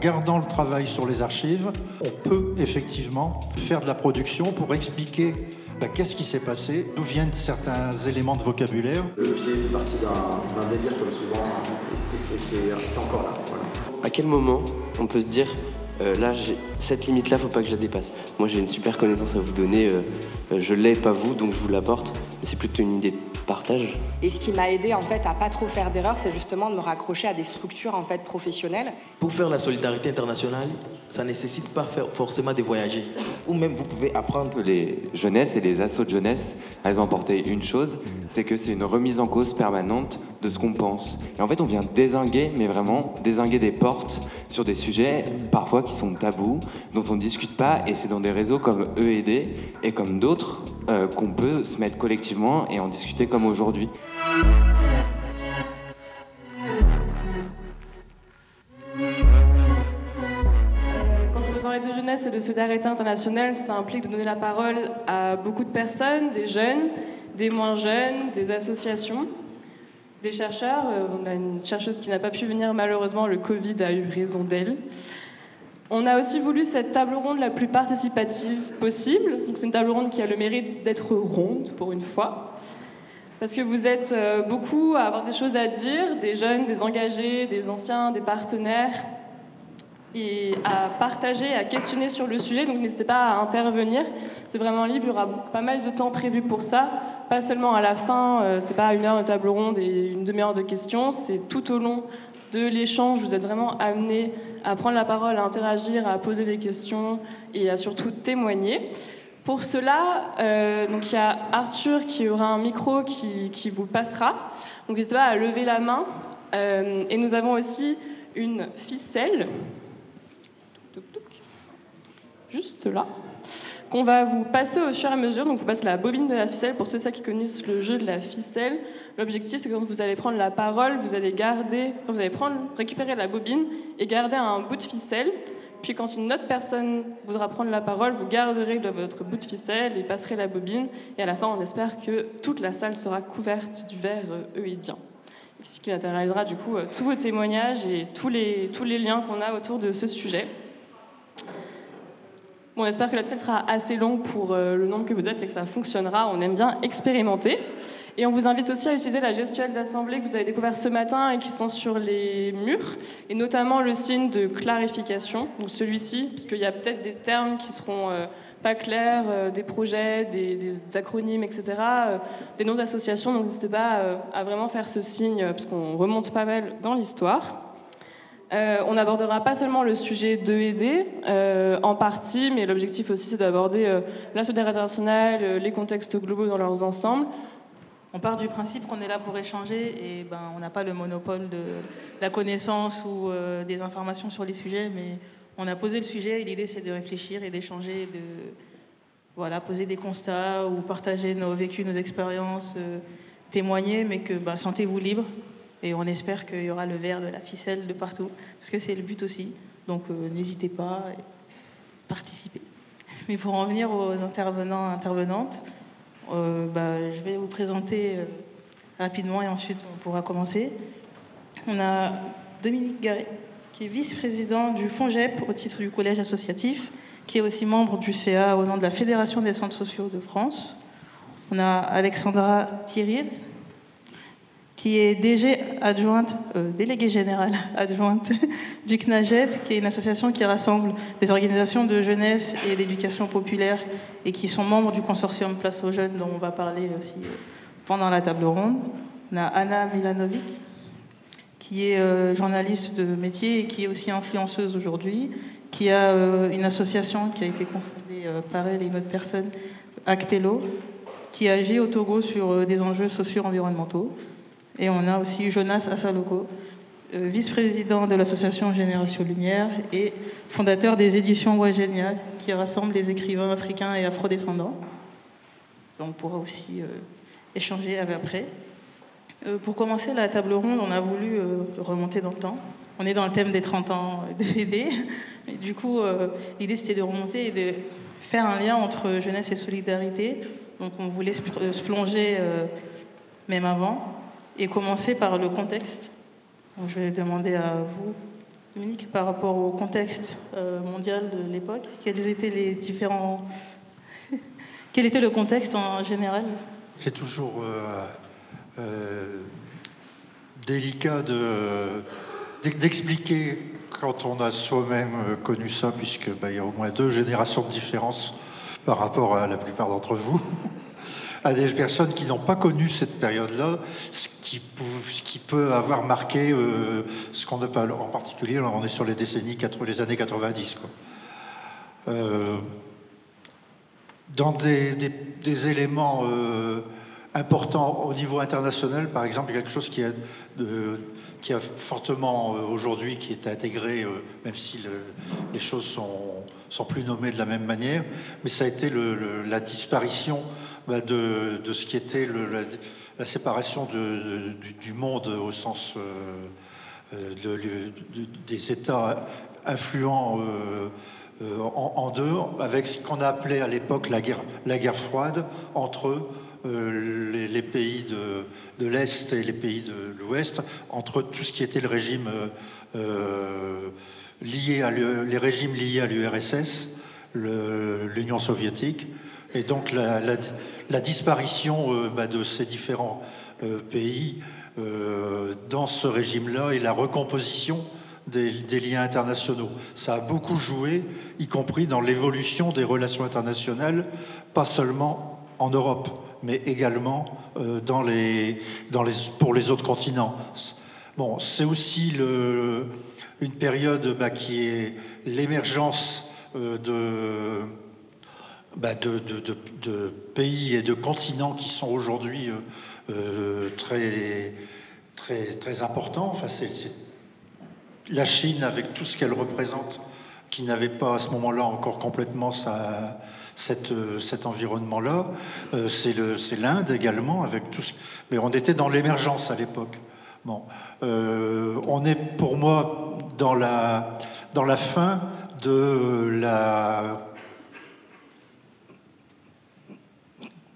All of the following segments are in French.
gardant le travail sur les archives, on peut effectivement faire de la production pour expliquer qu'est-ce qui s'est passé, d'où viennent certains éléments de vocabulaire. Le pied, c'est parti d'un délire comme souvent, et c'est encore là. Voilà. À quel moment on peut se dire là, cette limite-là, faut pas que je la dépasse. Moi, j'ai une super connaissance à vous donner. Je l'ai, pas vous, donc je vous l'apporte. Mais c'est plutôt une idée de partage. Et ce qui m'a aidé en fait à pas trop faire d'erreurs, c'est justement de me raccrocher à des structures en fait professionnelles. Pour faire la solidarité internationale, ça nécessite pas forcément de voyager. Ou même vous pouvez apprendre. Les jeunesses et les assos de jeunesse, elles ont apporté une chose, c'est que c'est une remise en cause permanente de ce qu'on pense. Et en fait, on vient dézinguer, mais vraiment dézinguer des portes sur des sujets parfois qui sont tabous, dont on ne discute pas, et c'est dans des réseaux comme EED et comme d'autres qu'on peut se mettre collectivement et en discuter comme aujourd'hui. Quand on veut parler de jeunesse et de solidarité internationale, ça implique de donner la parole à beaucoup de personnes, des jeunes, des moins jeunes, des associations, des chercheurs. On a une chercheuse qui n'a pas pu venir, malheureusement, le Covid a eu raison d'elle. On a aussi voulu cette table ronde la plus participative possible. Donc c'est une table ronde qui a le mérite d'être ronde, pour une fois. Parce que vous êtes beaucoup à avoir des choses à dire, des jeunes, des engagés, des anciens, des partenaires, et à partager, à questionner sur le sujet. Donc n'hésitez pas à intervenir. C'est vraiment libre, il y aura pas mal de temps prévu pour ça. Pas seulement à la fin, c'est pas 1 heure de table ronde et une demi-heure de questions, c'est tout au long de l'échange. Vous êtes vraiment amenés à prendre la parole, à interagir, à poser des questions et à surtout témoigner. Pour cela, donc il y a Arthur qui aura un micro qui vous passera. Donc n'hésitez pas à lever la main. Et nous avons aussi une ficelle, juste là, qu'on va vous passer au fur et à mesure. Donc vous passez la bobine de la ficelle. Pour ceux qui connaissent le jeu de la ficelle, l'objectif c'est que quand vous allez prendre la parole, vous allez récupérer la bobine et garder un bout de ficelle. Puis quand une autre personne voudra prendre la parole, vous garderez votre bout de ficelle et passerez la bobine. Et à la fin, on espère que toute la salle sera couverte du verre euédien. Ce qui matérialisera du coup tous vos témoignages et tous les liens qu'on a autour de ce sujet. Bon, on espère que la fête sera assez longue pour le nombre que vous êtes et que ça fonctionnera. On aime bien expérimenter. Et on vous invite aussi à utiliser la gestuelle d'assemblée que vous avez découvert ce matin et qui sont sur les murs, et notamment le signe de clarification, donc celui-ci, parce qu'il y a peut-être des termes qui seront pas clairs, des projets, des acronymes, etc., des noms d'associations, donc n'hésitez pas à vraiment faire ce signe, parce qu'on remonte pas mal dans l'histoire. On n'abordera pas seulement le sujet d'EED en partie, mais l'objectif aussi c'est d'aborder la solidarité internationale, les contextes globaux dans leurs ensembles. On part du principe qu'on est là pour échanger et on n'a pas le monopole de la connaissance ou des informations sur les sujets, mais on a posé le sujet et l'idée c'est de réfléchir et d'échanger, de poser des constats ou partager nos vécus, nos expériences, témoigner, mais que sentez-vous libre. Et on espère qu'il y aura le verre de la ficelle de partout, parce que c'est le but aussi. Donc n'hésitez pas à participer. Mais pour en venir aux intervenants, intervenantes, je vais vous présenter rapidement et ensuite on pourra commencer. On a Dominique Garret, qui est vice-président du FONGEP au titre du collège associatif, qui est aussi membre du CA au nom de la Fédération des centres sociaux de France. On a Alexandra Thierry, qui est DG adjointe, déléguée générale adjointe du CNAGEP, qui est une association qui rassemble des organisations de jeunesse et d'éducation populaire et qui sont membres du consortium Place aux Jeunes, dont on va parler aussi pendant la table ronde. On a Anna Milanovic, qui est journaliste de métier et qui est aussi influenceuse aujourd'hui, qui a une association qui a été confondée par elle et une autre personne, Acpelo, qui agit au Togo sur des enjeux socio-environnementaux. Et on a aussi Jonas Assaloko, vice-président de l'association Génération Lumière et fondateur des éditions Wagenia, qui rassemble des écrivains africains et afrodescendants. On pourra aussi échanger après. Pour commencer la table ronde, on a voulu remonter dans le temps. On est dans le thème des 30 ans d'EED. Du coup, l'idée c'était de remonter et de faire un lien entre jeunesse et solidarité. Donc on voulait se plonger même avant. Et commencer par le contexte. Donc, je vais demander à vous Dominique, par rapport au contexte mondial de l'époque, quels étaient les différents... Quel était le contexte en général? C'est toujours délicat d'expliquer quand on a soi-même connu ça, puisque il y a au moins 2 générations de différence par rapport à la plupart d'entre vous, à des personnes qui n'ont pas connu cette période-là, ce qui peut avoir marqué ce qu'on appelle, en particulier, alors on est sur les années 90, quoi. Dans des éléments importants au niveau international, par exemple, quelque chose qui a fortement aujourd'hui, qui est intégré, même si les choses sont plus nommées de la même manière, mais ça a été la disparition de ce qui était la séparation du monde au sens des États influents en deux, avec ce qu'on appelait à l'époque la guerre froide entre les pays de l'Est et les pays de l'Ouest, entre tout ce qui était le régime les régimes liés à l'URSS, l'Union soviétique, et donc la disparition de ces différents pays dans ce régime-là et la recomposition des liens internationaux. Ça a beaucoup joué, y compris dans l'évolution des relations internationales, pas seulement en Europe, mais également pour les autres continents. Bon, c'est aussi une période qui est l'émergence de pays et de continents qui sont aujourd'hui très, très, très importants. Enfin, c'est la Chine, avec tout ce qu'elle représente, qui n'avait pas à ce moment-là encore complètement cet environnement-là. C'est l'Inde également, avec tout ce... Mais on était dans l'émergence à l'époque. Bon, on est pour moi dans la fin de la...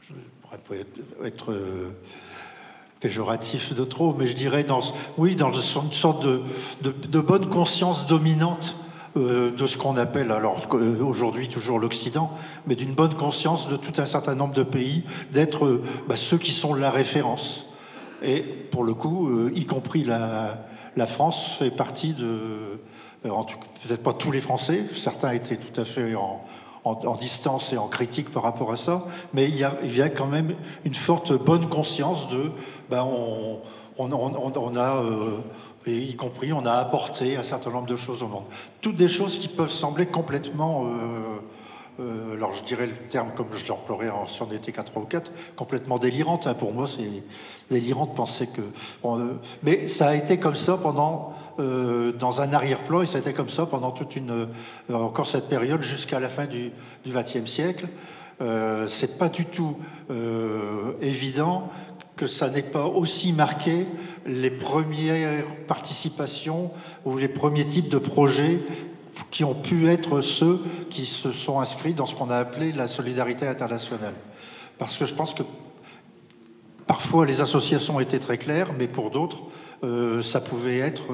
Je pourrais pas être péjoratif de trop, mais je dirais dans une sorte de bonne conscience dominante de ce qu'on appelle, alors aujourd'hui toujours l'Occident, mais d'une bonne conscience de tout un certain nombre de pays, d'être ceux qui sont la référence. Et pour le coup, y compris la France fait partie peut-être pas tous les Français, certains étaient tout à fait en distance et en critique par rapport à ça, mais il y a quand même une forte bonne conscience de on a y compris on a apporté un certain nombre de choses au monde, toutes des choses qui peuvent sembler complètement alors je dirais le terme comme je l'emploierais si on était 4 ou 4, complètement délirante, hein. Pour moi c'est délirant de penser que mais ça a été comme ça pendant dans un arrière-plan, et ça a été comme ça pendant encore cette période jusqu'à la fin du XXe siècle. C'est pas du tout évident que ça n'ait pas aussi marqué les premières participations ou les premiers types de projets qui ont pu être ceux qui se sont inscrits dans ce qu'on a appelé la solidarité internationale. Parce que je pense que parfois les associations étaient très claires, mais pour d'autres, ça pouvait être,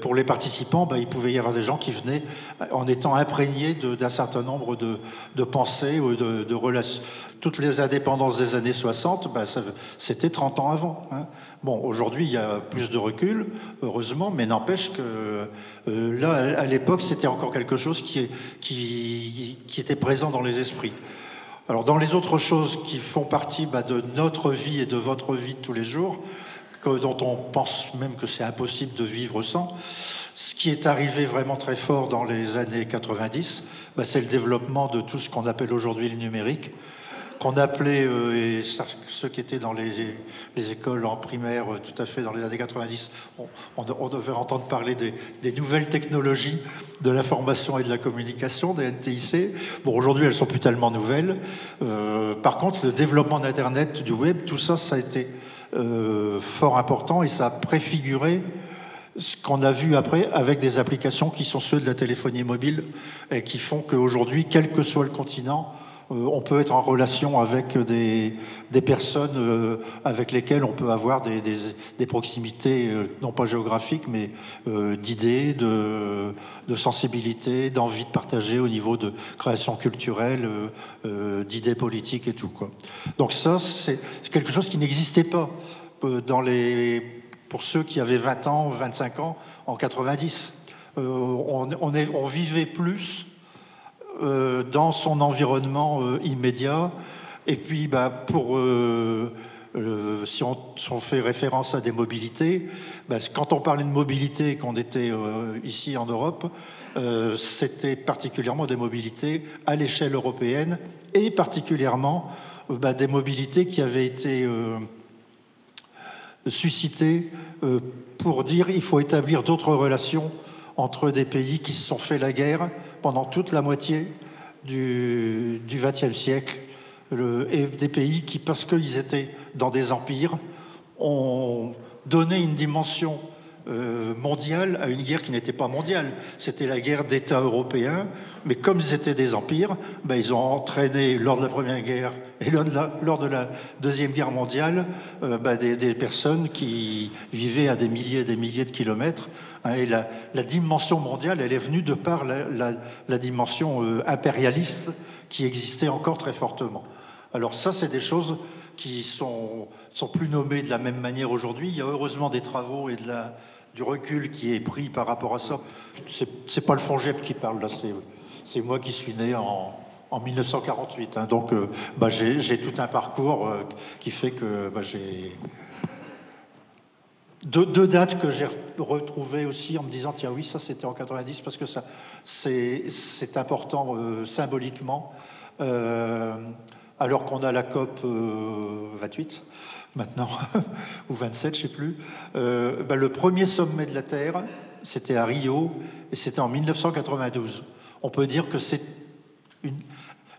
pour les participants, il pouvait y avoir des gens qui venaient en étant imprégnés d'un certain nombre de pensées ou de relations. Toutes les indépendances des années 60, c'était 30 ans avant, hein. Bon, aujourd'hui, il y a plus de recul, heureusement, mais n'empêche que là, à l'époque, c'était encore quelque chose qui était présent dans les esprits. Alors, dans les autres choses qui font partie de notre vie et de votre vie de tous les jours, dont on pense même que c'est impossible de vivre sans, ce qui est arrivé vraiment très fort dans les années 90, c'est le développement de tout ce qu'on appelle aujourd'hui le numérique, qu'on appelait, et ceux qui étaient dans les écoles en primaire tout à fait dans les années 90, on devait entendre parler des nouvelles technologies de l'information et de la communication, des NTIC. Bon, aujourd'hui, elles sont plus tellement nouvelles. Par contre, le développement d'Internet, du web, tout ça, ça a été fort important, et ça a préfiguré ce qu'on a vu après avec des applications qui sont ceux de la téléphonie mobile et qui font qu'aujourd'hui, quel que soit le continent, On peut être en relation avec des personnes avec lesquelles on peut avoir des proximités, non pas géographiques, mais d'idées, de sensibilité, d'envie de partager au niveau de création culturelle, d'idées politiques et tout, quoi. Donc ça, c'est quelque chose qui n'existait pas pour ceux qui avaient 20 ans, 25 ans, en 90. On vivait plus dans son environnement immédiat. Et puis, si on fait référence à des mobilités, quand on parlait de mobilité, qu'on était ici en Europe, c'était particulièrement des mobilités à l'échelle européenne et particulièrement des mobilités qui avaient été suscitées pour dire qu'il faut établir d'autres relations entre des pays qui se sont fait la guerre pendant toute la moitié du XXe siècle, et des pays qui, parce qu'ils étaient dans des empires, ont donné une dimension mondiale à une guerre qui n'était pas mondiale. C'était la guerre d'États européens, mais comme ils étaient des empires, ils ont entraîné lors de la Première Guerre et lors de la Deuxième Guerre mondiale des personnes qui vivaient à des milliers et des milliers de kilomètres. Et la dimension mondiale, elle est venue de par la dimension impérialiste qui existait encore très fortement. Alors ça, c'est des choses qui sont plus nommées de la même manière aujourd'hui. Il y a heureusement des travaux et du recul qui est pris par rapport à ça. C'est pas le FONGEP qui parle là, c'est moi qui suis né en 1948. Hein. Donc j'ai tout un parcours qui fait que j'ai deux dates que j'ai retrouvées aussi en me disant tiens oui, ça c'était en 90 parce que ça c'est important symboliquement. Alors qu'on a la COP 28 maintenant, ou 27, je ne sais plus, le premier sommet de la Terre, c'était à Rio, et c'était en 1992. On peut dire que c'est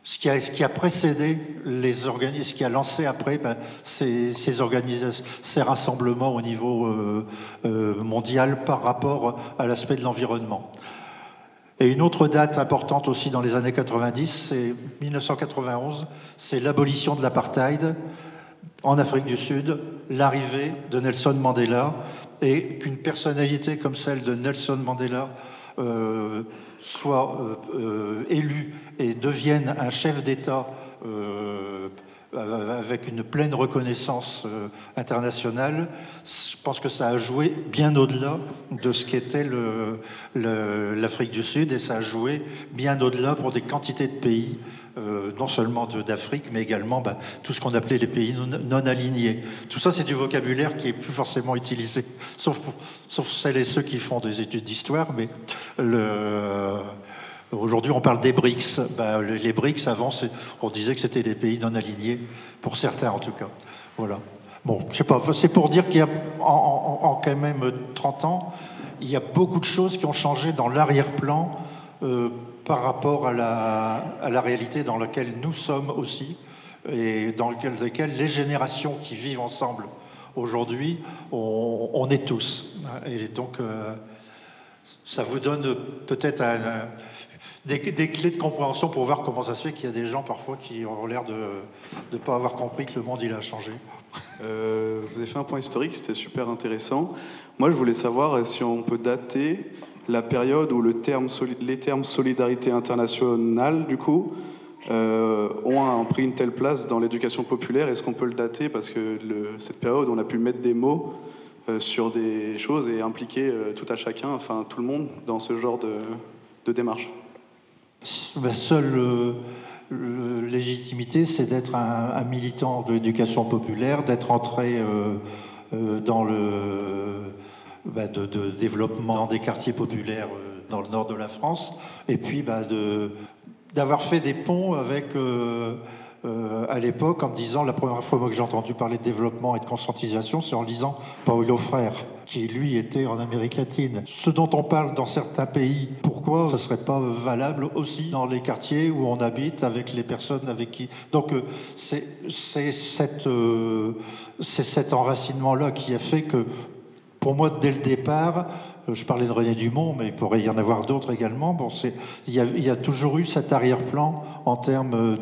ce qui a précédé ce qui a lancé après ces organisations, ces rassemblements au niveau mondial par rapport à l'aspect de l'environnement. Et une autre date importante aussi dans les années 90, c'est 1991, c'est l'abolition de l'apartheid en Afrique du Sud, l'arrivée de Nelson Mandela, et qu'une personnalité comme celle de Nelson Mandela soit élu et devienne un chef d'État avec une pleine reconnaissance internationale, je pense que ça a joué bien au-delà de ce qu'était l'Afrique du Sud, et ça a joué bien au-delà pour des quantités de pays, non seulement d'Afrique, mais également tout ce qu'on appelait les pays non alignés. Tout ça, c'est du vocabulaire qui est plus forcément utilisé, sauf celles et ceux qui font des études d'histoire, mais aujourd'hui, on parle des BRICS. Les BRICS, avant, on disait que c'était des pays non alignés, pour certains en tout cas. Voilà. Bon, je sais pas, c'est pour dire qu'il y a, en quand même 30 ans, il y a beaucoup de choses qui ont changé dans l'arrière-plan par rapport à la réalité dans laquelle nous sommes aussi, et dans laquelle les générations qui vivent ensemble aujourd'hui, on est tous. Et donc, ça vous donne peut-être des clés de compréhension pour voir comment ça se fait qu'il y a des gens parfois qui ont l'air de ne pas avoir compris que le monde il a changé. Vous avez fait un point historique, c'était super intéressant. Moi, je voulais savoir si on peut dater la période où les termes solidarité internationale, du coup, ont pris une telle place dans l'éducation populaire. Est-ce qu'on peut le dater? Parce que cette période, on a pu mettre des mots sur des choses et impliquer tout à chacun, enfin tout le monde, dans ce genre de démarche. La seule légitimité, c'est d'être un militant de l'éducation populaire, d'être entré dans de développement des quartiers populaires dans le nord de la France, et puis d'avoir fait des ponts avec, à l'époque, en me disant, la première fois que j'ai entendu parler de développement et de conscientisation, c'est en lisant Paulo Freire, qui lui était en Amérique latine. Ce dont on parle dans certains pays, pourquoi ce ne serait pas valable aussi dans les quartiers où on habite, avec les personnes avec qui... Donc c'est cet enracinement-là qui a fait que pour moi, dès le départ, je parlais de René Dumont, mais il pourrait y en avoir d'autres également. Bon, il y a toujours eu cet arrière-plan en termes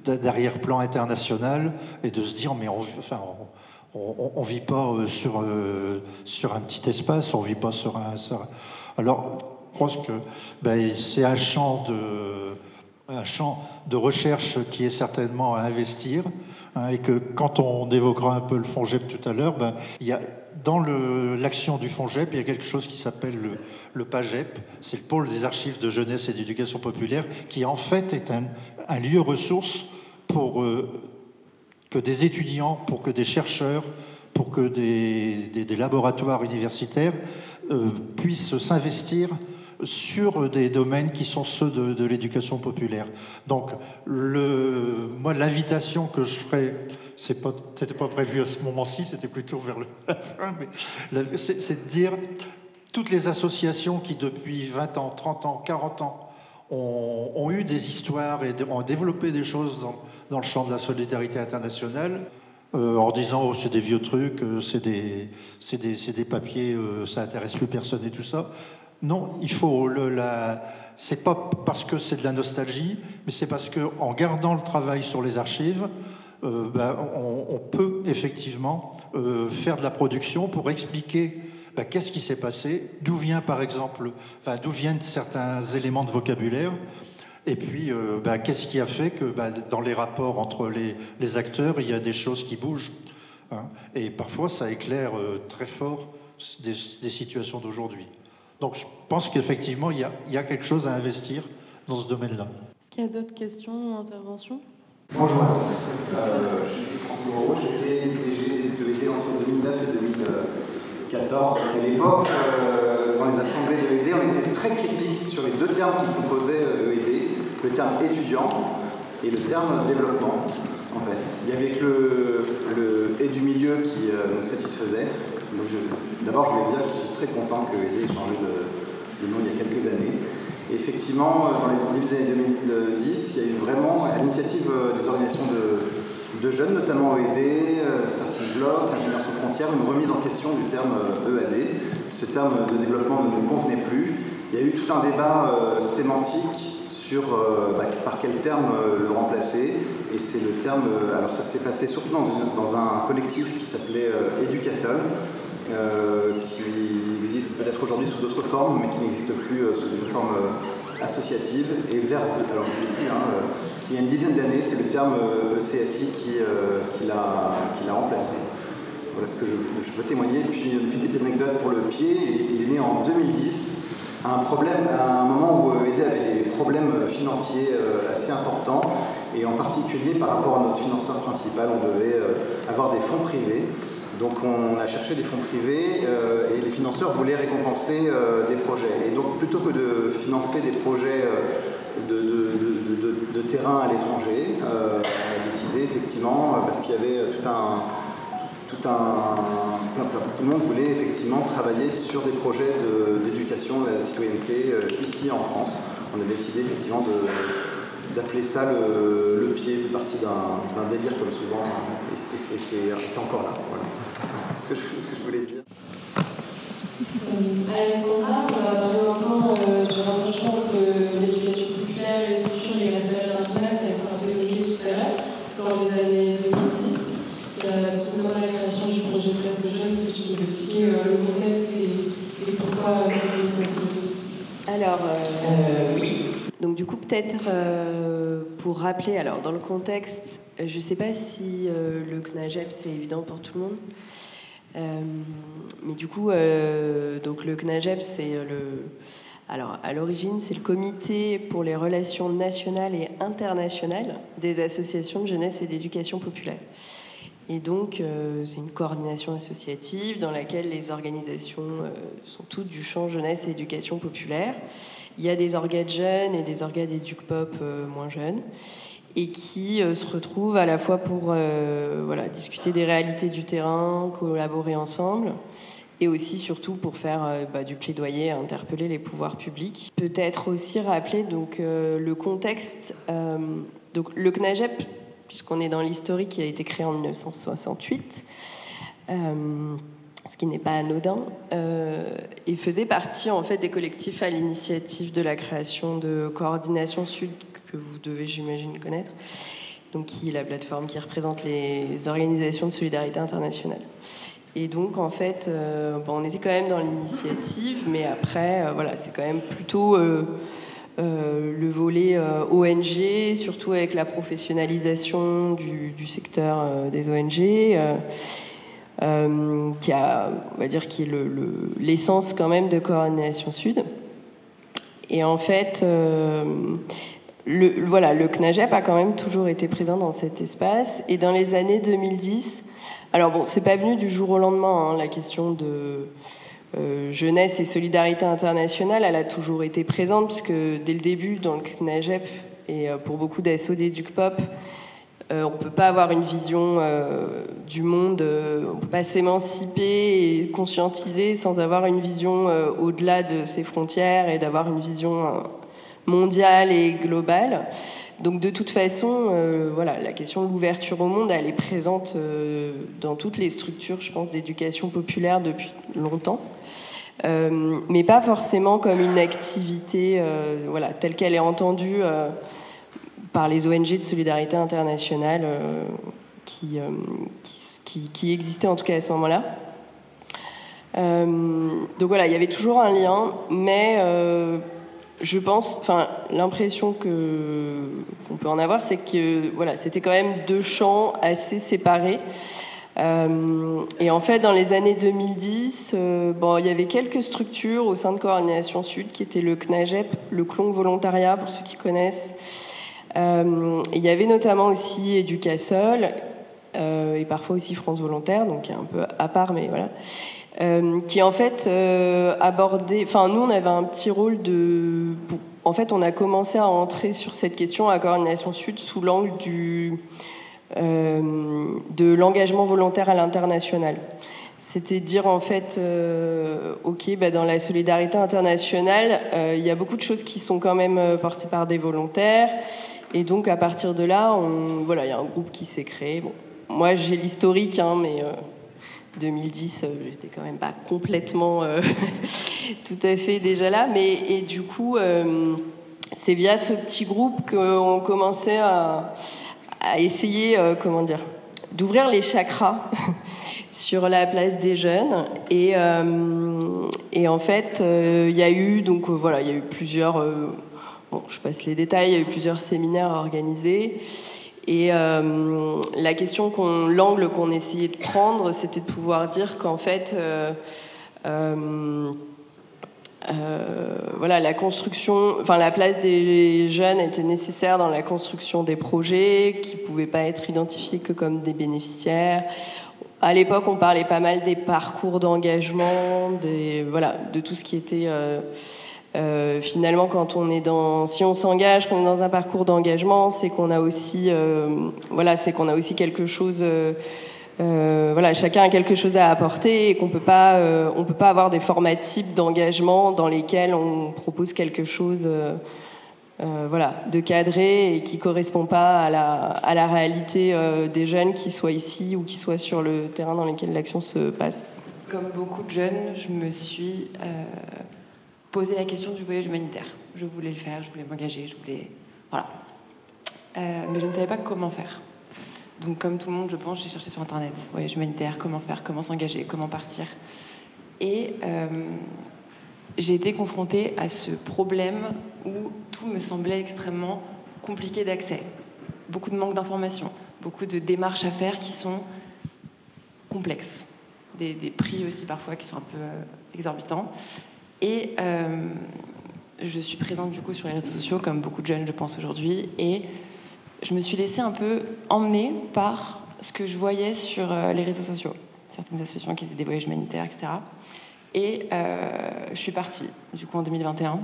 d'arrière-plan international et de se dire, mais on vit pas sur un petit espace, on vit pas sur un... Alors, je pense que c'est un champ de recherche qui est certainement à investir, hein, et que quand on évoquera un peu le FONGEP tout à l'heure, il y a, dans l'action du FONGEP, il y a quelque chose qui s'appelle le PAGEP, c'est le pôle des archives de jeunesse et d'éducation populaire, qui en fait est un lieu ressource pour que des étudiants, pour que des chercheurs, pour que des laboratoires universitaires puissent s'investir sur des domaines qui sont ceux de l'éducation populaire. Donc, moi, l'invitation que je ferai, c'était pas prévu à ce moment-ci, c'était plutôt vers la fin, mais c'est de dire toutes les associations qui, depuis 20 ans, 30 ans, 40 ans, ont eu des histoires et ont développé des choses dans le champ de la solidarité internationale, en disant oh, c'est des vieux trucs, c'est des papiers, ça intéresse plus personne et tout ça. Non, il faut c'est pas parce que c'est de la nostalgie, mais c'est parce que en gardant le travail sur les archives, on peut effectivement faire de la production pour expliquer qu'est-ce qui s'est passé, d'où vient par exemple, d'où viennent certains éléments de vocabulaire, et puis qu'est-ce qui a fait que dans les rapports entre les acteurs, il y a des choses qui bougent, hein, et parfois ça éclaire très fort des situations d'aujourd'hui. Donc je pense qu'effectivement, il y a quelque chose à investir dans ce domaine-là. Est-ce qu'il y a d'autres questions ou interventions? Bonjour à tous. Je suis François Moreau, j'étais DG de l'ED entre 2009 et 2014. À l'époque, dans les assemblées de l'ED, on était très critiques sur les deux termes qui composaient l'ED, le terme étudiant et le terme développement. En fait, il y avait que le et du milieu qui nous satisfaisait. D'abord, je voulais dire que je suis très content que l'ED ait changé de nom il y a quelques années. Et effectivement, dans les début des années 2010, il y a eu vraiment, à l'initiative des organisations de jeunes, notamment ED, Starting Block, Ingénieurs sans frontières, une remise en question du terme EAD. Ce terme de développement ne nous convenait plus. Il y a eu tout un débat sémantique sur par quel terme le remplacer. Et c'est le terme, alors ça s'est passé surtout dans un collectif qui s'appelait Education, qui existe peut-être aujourd'hui sous d'autres formes, mais qui n'existe plus sous une forme associative. Et alors je ne sais plus, il y a une dizaine d'années, c'est le terme ECSI qui l'a remplacé. Voilà ce que je peux témoigner. Et puis une petite anecdote pour le pied, il est né en 2010, à un moment où ED avait des problèmes financiers assez importants, et en particulier par rapport à notre financeur principal, on devait avoir des fonds privés. Donc on a cherché des fonds privés et les financeurs voulaient récompenser des projets. Et donc plutôt que de financer des projets de terrain à l'étranger, on a décidé effectivement, parce qu'il y avait tout le monde voulait effectivement travailler sur des projets d'éducation de la citoyenneté ici en France. On a décidé effectivement d'appeler ça le pied. C'est parti d'un délire comme souvent, et c'est encore là. Voilà. C'est ce que je voulais dire. Alexandra, on entend du rapprochement entre l'éducation populaire et les structures nationales et internationales, ça a été un peu évoqué tout à l'heure, dans les années 2010. Notamment la création du projet Place Jeune, est-ce que tu peux nous expliquer le contexte et pourquoi cette initiative? Alors, oui. Donc du coup, peut-être pour rappeler, alors dans le contexte, je ne sais pas si le CNAGEP c'est évident pour tout le monde, mais du coup, donc le CNAGEP c'est alors à l'origine c'est le Comité pour les relations nationales et internationales des associations de jeunesse et d'éducation populaire. Et donc, c'est une coordination associative dans laquelle les organisations sont toutes du champ jeunesse et éducation populaire. Il y a des orgas de jeunes et des orgas d'éduc-pop moins jeunes, et qui se retrouvent à la fois pour discuter des réalités du terrain, collaborer ensemble, et aussi, surtout, pour faire du plaidoyer, interpeller les pouvoirs publics. Peut-être aussi rappeler donc, le contexte. Donc, le CNAGEP, puisqu'on est dans l'historique, qui a été créé en 1968, ce qui n'est pas anodin, et faisait partie en fait des collectifs à l'initiative de la création de Coordination Sud, que vous devez, j'imagine, connaître, donc qui est la plateforme qui représente les organisations de solidarité internationale. Et donc, en fait, on était quand même dans l'initiative, mais après, voilà, c'est quand même plutôt le volet ONG, surtout avec la professionnalisation du secteur des ONG, qui a, on va dire, qui est l'essence quand même de Coordination Sud. Et en fait, le CNAGEP a quand même toujours été présent dans cet espace. Et dans les années 2010, alors bon, c'est pas venu du jour au lendemain, hein, la question de jeunesse et solidarité internationale, elle a toujours été présente, puisque dès le début, dans le CNAGEP, et pour beaucoup d'assos d'EducPop, on ne peut pas avoir une vision du monde, on ne peut pas s'émanciper et conscientiser sans avoir une vision au-delà de ses frontières et d'avoir une vision mondiale et globale. Donc de toute façon, voilà, la question de l'ouverture au monde, elle est présente dans toutes les structures, je pense, d'éducation populaire depuis longtemps. Mais pas forcément comme une activité voilà, telle qu'elle est entendue par les ONG de solidarité internationale qui existaient en tout cas à ce moment-là. Donc voilà, il y avait toujours un lien, mais je pense, enfin, l'impression qu'on peut en avoir, c'est que voilà, c'était quand même deux champs assez séparés. Et en fait, dans les années 2010, il y avait quelques structures au sein de Coordination Sud qui étaient le CNAGEP, le CLONG Volontariat, pour ceux qui connaissent. Il y avait notamment aussi Educasol et parfois aussi France Volontaire, donc un peu à part, mais voilà. Qui en fait abordait... Enfin, nous, on avait un petit rôle de... En fait, on a commencé à entrer sur cette question à Coordination Sud sous l'angle de l'engagement volontaire à l'international. C'était dire, en fait, dans la solidarité internationale, il y a beaucoup de choses qui sont quand même portées par des volontaires. Et donc, à partir de là, il y a un groupe qui s'est créé. Bon, moi, j'ai l'historique, hein, mais... 2010, j'étais quand même pas complètement tout à fait déjà là, et du coup, c'est via ce petit groupe qu'on commençait à essayer, d'ouvrir les chakras sur la place des jeunes, et en fait, il y a eu plusieurs, je passe les détails, il y a eu plusieurs séminaires organisés. Et l'angle qu'on essayait de prendre, c'était de pouvoir dire qu'en fait, la construction, la place des jeunes était nécessaire dans la construction des projets, qui ne pouvaient pas être identifiés que comme des bénéficiaires. À l'époque, on parlait pas mal des parcours d'engagement, de tout ce qui était... finalement, si on s'engage, qu'on est dans un parcours d'engagement, c'est qu'on a aussi, quelque chose, chacun a quelque chose à apporter, et qu'on peut pas avoir des formats types d'engagement dans lesquels on propose quelque chose, de cadré et qui correspond pas à la réalité des jeunes, qui soient ici ou qui soient sur le terrain dans lequel l'action se passe. Comme beaucoup de jeunes, je me suis poser la question du voyage humanitaire. Je voulais le faire, je voulais m'engager, voilà. Mais je ne savais pas comment faire. Donc, comme tout le monde, je pense, j'ai cherché sur Internet. Voyage humanitaire, comment faire, comment s'engager, comment partir. Et j'ai été confrontée à ce problème où tout me semblait extrêmement compliqué d'accès. Beaucoup de manque d'informations, beaucoup de démarches à faire qui sont complexes. Des prix aussi parfois qui sont un peu exorbitants. Et je suis présente du coup sur les réseaux sociaux, comme beaucoup de jeunes, je pense, aujourd'hui, et je me suis laissée un peu emmener par ce que je voyais sur les réseaux sociaux, certaines associations qui faisaient des voyages humanitaires, etc. Et je suis partie, du coup, en 2021,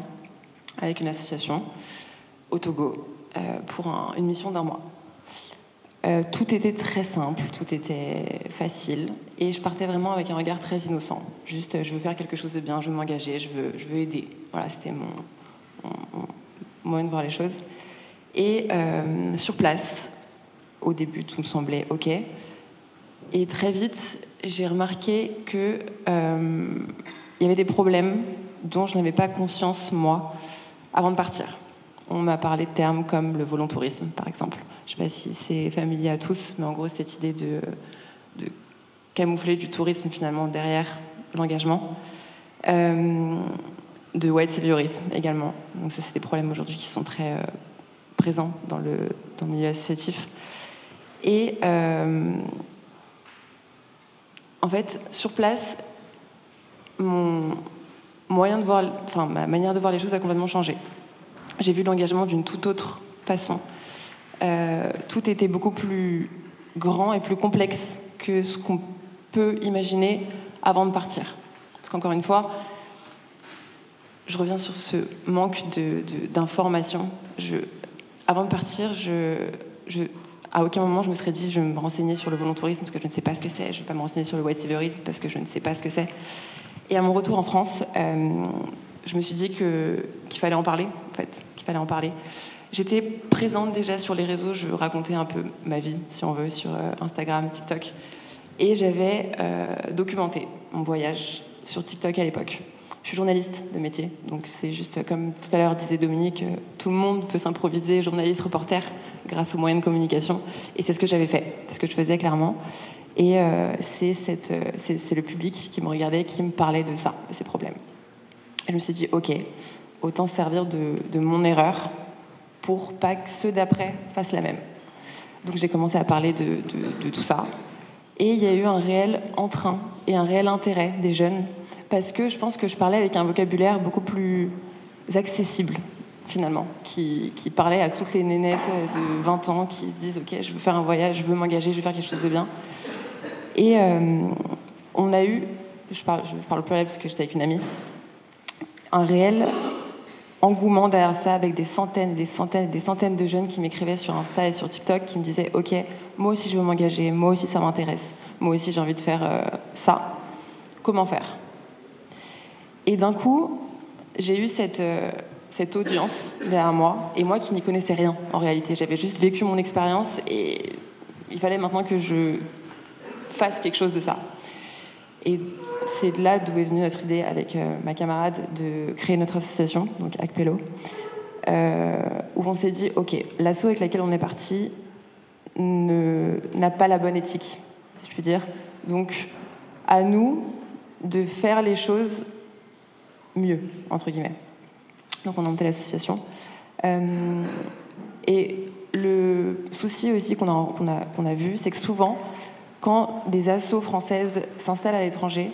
avec une association au Togo pour une mission d'1 mois. Tout était très simple, tout était facile, et je partais vraiment avec un regard très innocent. Juste, je veux faire quelque chose de bien, je veux m'engager, je veux aider. Voilà, c'était mon moyen de voir les choses. Et sur place, au début, tout me semblait OK. Et très vite, j'ai remarqué que il y avait des problèmes dont je n'avais pas conscience, moi, avant de partir. On m'a parlé de termes comme le volontourisme, par exemple. Je ne sais pas si c'est familier à tous, mais en gros, cette idée de camoufler du tourisme, finalement, derrière l'engagement. De white saviorisme, également. Donc ça, c'est des problèmes aujourd'hui qui sont très présents dans le milieu associatif. Et en fait, sur place, ma manière de voir les choses a complètement changé. J'ai vu l'engagement d'une toute autre façon. Tout était beaucoup plus grand et plus complexe que ce qu'on peut imaginer avant de partir. Parce qu'encore une fois, je reviens sur ce manque d'informations. Avant de partir, à aucun moment je me serais dit je vais me renseigner sur le volontourisme parce que je ne sais pas ce que c'est, je ne vais pas me renseigner sur le white saviorisme parce que je ne sais pas ce que c'est. Et à mon retour en France, je me suis dit qu'il fallait en parler, en fait, qu'il fallait en parler. J'étais présente déjà sur les réseaux, je racontais un peu ma vie, si on veut, sur Instagram, TikTok. Et j'avais documenté mon voyage sur TikTok à l'époque. Je suis journaliste de métier, donc c'est juste comme tout à l'heure disait Dominique, tout le monde peut s'improviser journaliste, reporter, grâce aux moyens de communication. Et c'est ce que j'avais fait, c'est ce que je faisais clairement. Et c'est le public qui me regardait, qui me parlait de ça, de ces problèmes. Et je me suis dit, ok, autant servir de mon erreur pour pas que ceux d'après fassent la même. Donc j'ai commencé à parler de tout ça. Et il y a eu un réel entrain et un réel intérêt des jeunes, parce que je pense que je parlais avec un vocabulaire beaucoup plus accessible, finalement, qui parlait à toutes les nénettes de 20 ans qui se disent « Ok, je veux faire un voyage, je veux m'engager, je veux faire quelque chose de bien ». Et on a eu, je parle au pluriel parce que j'étais avec une amie, un réel engouement derrière ça, avec des centaines de jeunes qui m'écrivaient sur Insta et sur TikTok, qui me disaient « Ok, moi aussi je veux m'engager, moi aussi ça m'intéresse, moi aussi j'ai envie de faire ça. Comment faire ?» Et d'un coup, j'ai eu cette audience derrière moi, et moi qui n'y connaissais rien en réalité. J'avais juste vécu mon expérience et il fallait maintenant que je fasse quelque chose de ça. Et c'est là d'où est venue notre idée avec ma camarade de créer notre association, donc Acpelo, où on s'est dit, ok, l'asso avec laquelle on est parti n'a pas la bonne éthique, si je puis dire. Donc, à nous de faire les choses mieux, entre guillemets. Donc on a monté l'association. Et le souci aussi qu'on a vu, c'est que souvent, quand des assos françaises s'installent à l'étranger,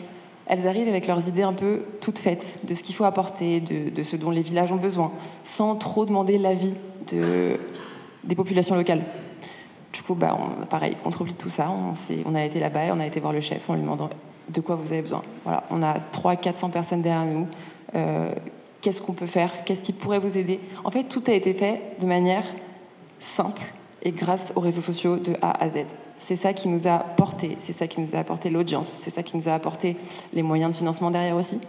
elles arrivent avec leurs idées un peu toutes faites de ce qu'il faut apporter, de ce dont les villages ont besoin, sans trop demander l'avis des populations locales. Du coup, pareil, contre tout ça, on a été là-bas et on a été voir le chef en lui demandant de quoi vous avez besoin. Voilà, on a 300-400 personnes derrière nous. Qu'est-ce qu'on peut faire? Qu'est-ce qui pourrait vous aider? En fait, tout a été fait de manière simple et grâce aux réseaux sociaux de A à Z. C'est ça qui nous a porté, c'est ça qui nous a apporté l'audience, c'est ça qui nous a apporté les moyens de financement derrière aussi,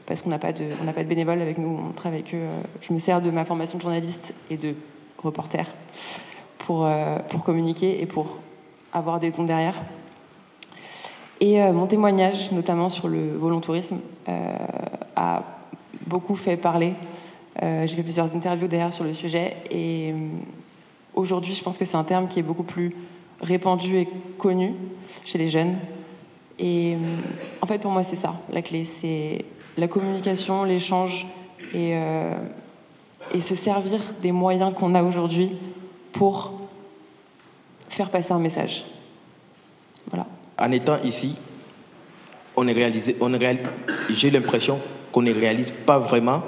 parce qu'on n'a pas de bénévoles avec nous, on travaille avec eux. Je me sers de ma formation de journaliste et de reporter pour communiquer et pour avoir des dons derrière. Et mon témoignage, notamment sur le volontourisme, a beaucoup fait parler. J'ai fait plusieurs interviews derrière sur le sujet. Et aujourd'hui, je pense que c'est un terme qui est beaucoup plus répandu et connu chez les jeunes. Et en fait, pour moi, c'est ça, la clé. C'est la communication, l'échange et se servir des moyens qu'on a aujourd'hui pour faire passer un message. Voilà. En étant ici, j'ai l'impression qu'on ne réalise pas vraiment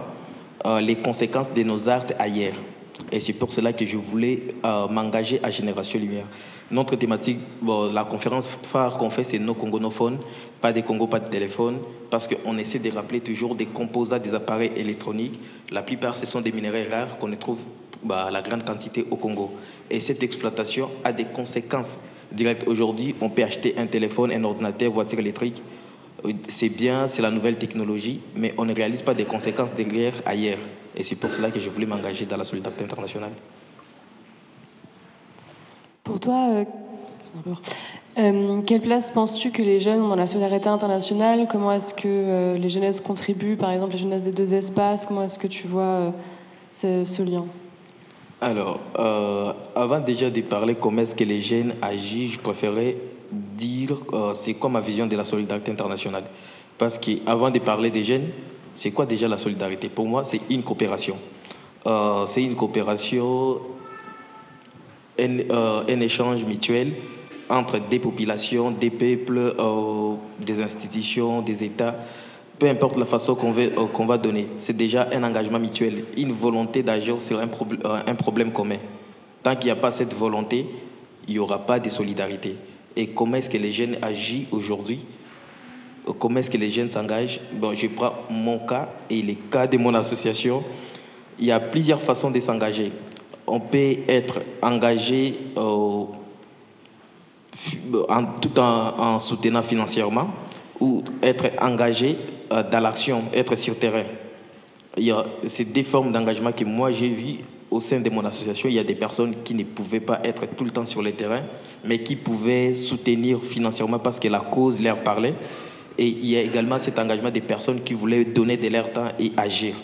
les conséquences de nos actes ailleurs. Et c'est pour cela que je voulais m'engager à Génération Lumière. Notre thématique, la conférence phare qu'on fait, c'est nos congonophones, pas des Congos, pas de téléphone, parce qu'on essaie de rappeler toujours des composants des appareils électroniques. La plupart, ce sont des minerais rares qu'on trouve à la grande quantité au Congo. Et cette exploitation a des conséquences directes. Aujourd'hui, on peut acheter un téléphone, un ordinateur, voiture électrique. C'est bien, c'est la nouvelle technologie, mais on ne réalise pas des conséquences derrière ailleurs. Et c'est pour cela que je voulais m'engager dans la solidarité internationale. Pour toi, Quelle place penses-tu que les jeunes ont dans la solidarité internationale? Comment est-ce que les jeunesses contribuent, par exemple les jeunesses des deux espaces? Comment est-ce que tu vois ce lien? Alors, avant déjà de parler comment est-ce que les jeunes agissent, je préférais dire c'est quoi ma vision de la solidarité internationale. Parce qu'avant de parler des jeunes, c'est quoi déjà la solidarité? Pour moi, c'est une coopération. C'est une coopération, un échange mutuel entre des populations, des peuples, des institutions, des États, peu importe la façon qu'on va donner. C'est déjà un engagement mutuel, une volonté d'agir sur un problème commun. Tant qu'il n'y a pas cette volonté, il n'y aura pas de solidarité. Et comment est-ce que les jeunes agissent aujourd'hui? Comment est-ce que les jeunes s'engagent? Bon, je prends mon cas et les cas de mon association. Il y a plusieurs façons de s'engager. On peut être engagé tout en soutenant financièrement ou être engagé dans l'action, être sur terrain. Il y a ces deux formes d'engagement que moi j'ai vues au sein de mon association. Il y a des personnes qui ne pouvaient pas être tout le temps sur le terrain, mais qui pouvaient soutenir financièrement parce que la cause leur parlait. Et il y a également cet engagement des personnes qui voulaient donner de leur temps et agir.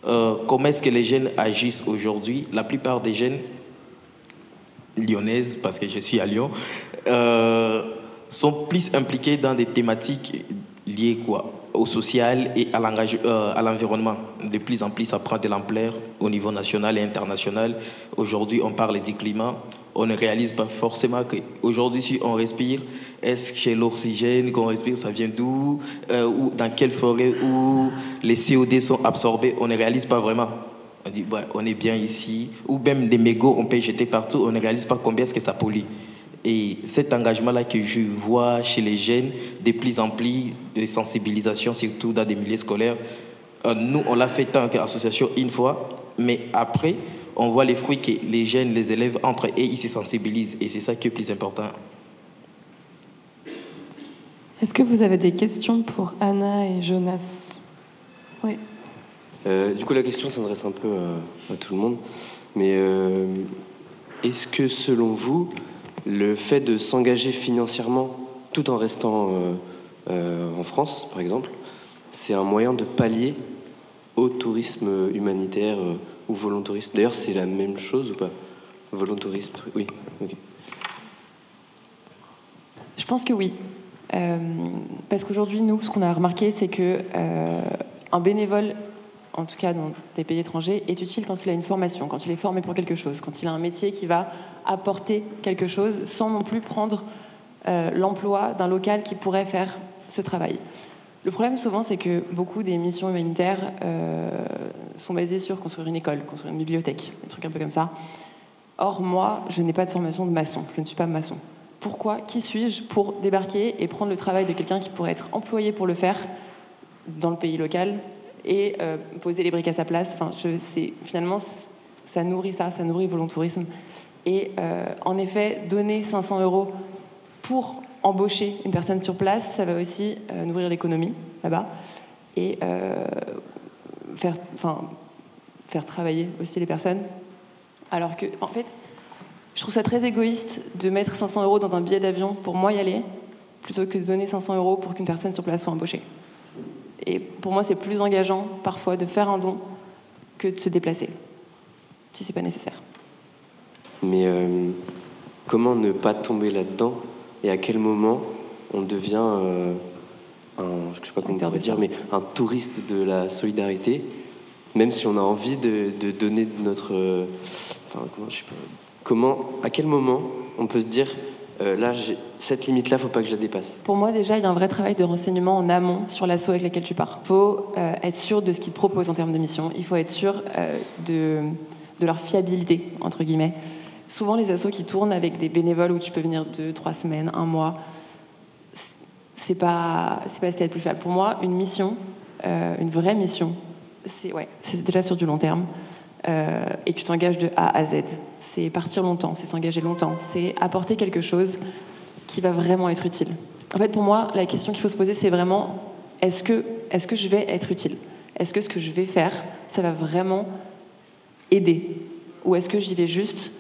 Comment est-ce que les jeunes agissent aujourd'hui? La plupart des jeunes lyonnaises, parce que je suis à Lyon, sont plus impliqués dans des thématiques liées au social et à l'environnement. De plus en plus, ça prend de l'ampleur au niveau national et international. Aujourd'hui, on parle du climat. On ne réalise pas forcément qu'aujourd'hui, si on respire, est-ce que l'oxygène qu'on respire, ça vient d'où, ou dans quelle forêt où les CO2 sont absorbés? On ne réalise pas vraiment. On dit, ouais, on est bien ici. Ou même des mégots, on peut jeter partout. On ne réalise pas combien est-ce que ça pollue. Et cet engagement-là que je vois chez les jeunes, de plus en plus de sensibilisation, surtout dans des milieux scolaires, nous, on l'a fait tant qu'association une fois, mais après, on voit les fruits que les jeunes, les élèves, entre eux, ils se sensibilisent. Et c'est ça qui est le plus important. Est-ce que vous avez des questions pour Anna et Jonas? Oui. Du coup, la question s'adresse un peu à tout le monde. Mais est-ce que, selon vous, le fait de s'engager financièrement tout en restant en France, par exemple, c'est un moyen de pallier au tourisme humanitaire ou volontariste? D'ailleurs, c'est la même chose ou pas? Volontarisme, oui. Okay. Je pense que oui. Parce qu'aujourd'hui, nous, ce qu'on a remarqué, c'est que un bénévole, en tout cas dans des pays étrangers, est utile quand il a une formation, quand il est formé pour quelque chose, quand il a un métier qui va apporter quelque chose sans non plus prendre l'emploi d'un local qui pourrait faire ce travail. Le problème souvent, c'est que beaucoup des missions humanitaires sont basées sur construire une école, construire une bibliothèque, des trucs un peu comme ça. Or, moi, je n'ai pas de formation de maçon, je ne suis pas maçon. Pourquoi? Qui suis-je pour débarquer et prendre le travail de quelqu'un qui pourrait être employé pour le faire dans le pays local et poser les briques à sa place? Enfin, finalement, ça nourrit le volontourisme. Et en effet, donner 500 € pour embaucher une personne sur place, ça va aussi nourrir l'économie là-bas et faire travailler aussi les personnes. Alors que, en fait, je trouve ça très égoïste de mettre 500 € dans un billet d'avion pour moi y aller, plutôt que de donner 500 € pour qu'une personne sur place soit embauchée. Et pour moi, c'est plus engageant parfois de faire un don que de se déplacer, si c'est pas nécessaire. Mais comment ne pas tomber là-dedans? Et à quel moment on devient je sais pas comment on pourrait dire, mais un touriste de la solidarité, même si on a envie de donner de notre... à quel moment on peut se dire cette limite-là, faut pas que je la dépasse? Pour moi, déjà, il y a un vrai travail de renseignement en amont sur l'asso avec laquelle tu pars. Il faut être sûr de ce qu'ils te proposent en termes de mission. Il faut être sûr de leur fiabilité, entre guillemets. Souvent, les assos qui tournent avec des bénévoles où tu peux venir 2-3 semaines, 1 mois, c'est pas ce qu'il y a de plus fiable. Pour moi, une mission, une vraie mission, c'est déjà sur du long terme. Et tu t'engages de A à Z. C'est partir longtemps, c'est s'engager longtemps, c'est apporter quelque chose qui va vraiment être utile. En fait, pour moi, la question qu'il faut se poser, c'est vraiment est-ce que je vais être utile? Est-ce que ce que je vais faire, ça va vraiment aider? Ou est-ce que j'y vais juste